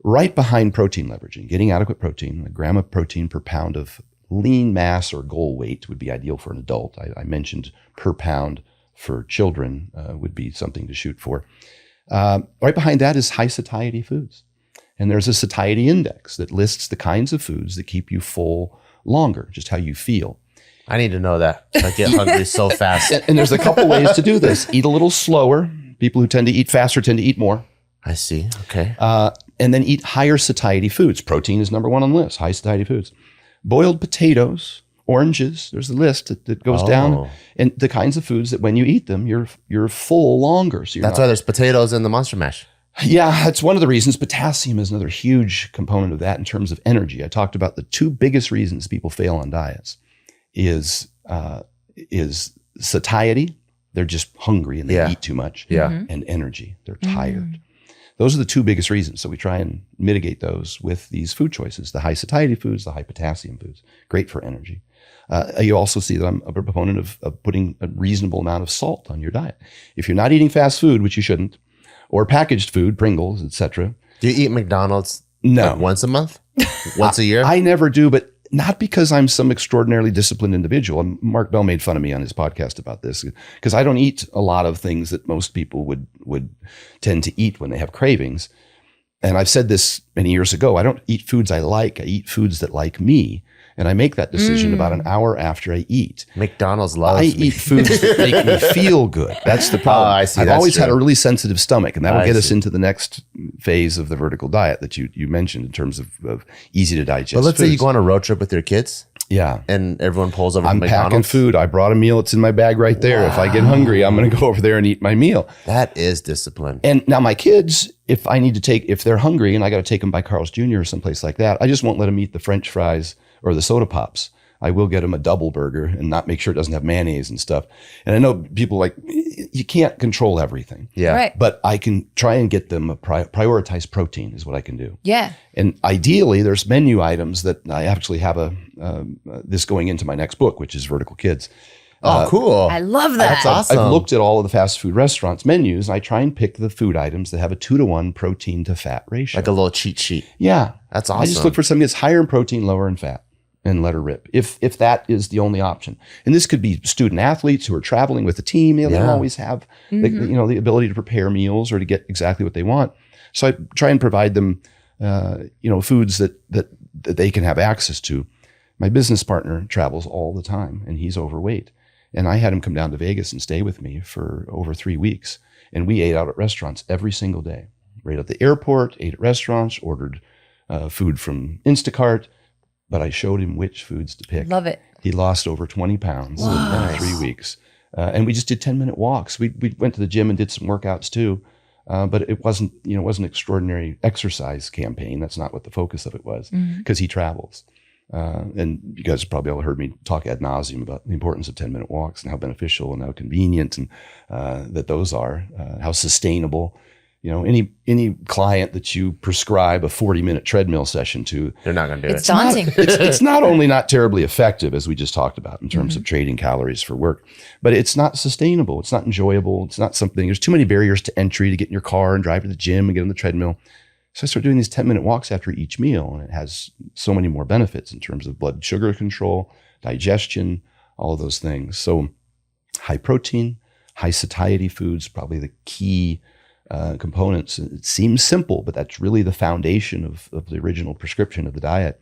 Right behind protein leveraging, getting adequate protein, a gram of protein per pound of lean mass or goal weight would be ideal for an adult. I mentioned per pound for children would be something to shoot for. Right behind that is high satiety foods. And there's a satiety index that lists the kinds of foods that keep you full longer, just how you feel. I need to know that. I get hungry so fast. And there's a couple ways to do this. Eat a little slower. People who tend to eat faster tend to eat more. I see. Okay. And then eat higher satiety foods. Protein is number one on the list, high satiety foods. Boiled potatoes, oranges, there's a list that goes down. And the kinds of foods that when you eat them, you're full longer. So that's why there's potatoes in the Monster Mash. Yeah, that's one of the reasons. Potassium is another huge component of that in terms of energy. I talked about the two biggest reasons people fail on diets is satiety. They're just hungry and they eat too much. Yeah. And energy. They're tired. Those are the two biggest reasons. So we try and mitigate those with these food choices, the high satiety foods, the high potassium foods, great for energy. You also see that I'm a proponent of putting a reasonable amount of salt on your diet. If you're not eating fast food, which you shouldn't, or packaged food, Pringles, etc. Do you eat McDonald's No. like once a month? Once a year? I never do, but not because I'm some extraordinarily disciplined individual. And Mark Bell made fun of me on his podcast about this because I don't eat a lot of things that most people would tend to eat when they have cravings. And I've said this many years ago, I don't eat foods I like. I eat foods that like me. And I make that decision about an hour after I eat. McDonald's loves I me. eat foods that make me feel good. That's the problem. I see. I've That's always true. had a really sensitive stomach, and that will I get us see. into the next phase of the vertical diet that you mentioned in terms of easy to digest. But let's say you foods. go on a road trip with your kids Yeah. and everyone pulls over I'm to packing McDonald's. food. I brought a meal. It's in my bag right there. If I get hungry, I'm going to go over there and eat my meal. That is discipline. And now my kids, if they're hungry and I got to take them by Carl's Jr. or someplace like that, I just won't let them eat the French fries or the soda pops. I will get them a double burger and not make sure it doesn't have mayonnaise and stuff. And I know people like, you can't control everything. Yeah. Right. But I can try and get them prioritize protein is what I can do. Yeah. And ideally, there's menu items that I actually have this going into my next book, which is Vertical Kids. Oh, cool. I love that. That's awesome. I've looked at all of the fast food restaurants menus, and I try and pick the food items that have a 2-to-1 protein to fat ratio. Like a little cheat sheet. Yeah. That's awesome. I just look for something that's higher in protein, lower in fat, and let her rip. If that is the only option. And this could be student athletes who are traveling with a team. They don't always have the ability to prepare meals or to get exactly what they want. So I try and provide them foods that they can have access to. My business partner travels all the time, and he's overweight. And I had him come down to Vegas and stay with me for over 3 weeks. And we ate out at restaurants every single day. Right at the airport, ate at restaurants, ordered food from Instacart. But I showed him which foods to pick. Love it. He lost over 20 pounds in 3 weeks. And we just did 10-minute walks. We went to the gym and did some workouts too. But it wasn't an extraordinary exercise campaign. That's not what the focus of it was, because he travels. And you guys probably all heard me talk ad nauseum about the importance of 10-minute walks and how beneficial and how convenient and that those are, how sustainable. Any client that you prescribe a 40-minute treadmill session to, They're not going to do It's it. daunting. it's not only not terribly effective, as we just talked about in terms of trading calories for work, but it's not sustainable. It's not enjoyable. It's not something, there's too many barriers to entry to get in your car and drive to the gym and get on the treadmill. So I started doing these 10-minute walks after each meal, and it has so many more benefits in terms of blood sugar control, digestion, all of those things. So high protein, high satiety foods, probably the key components. It seems simple, but that's really the foundation of the original prescription of the diet.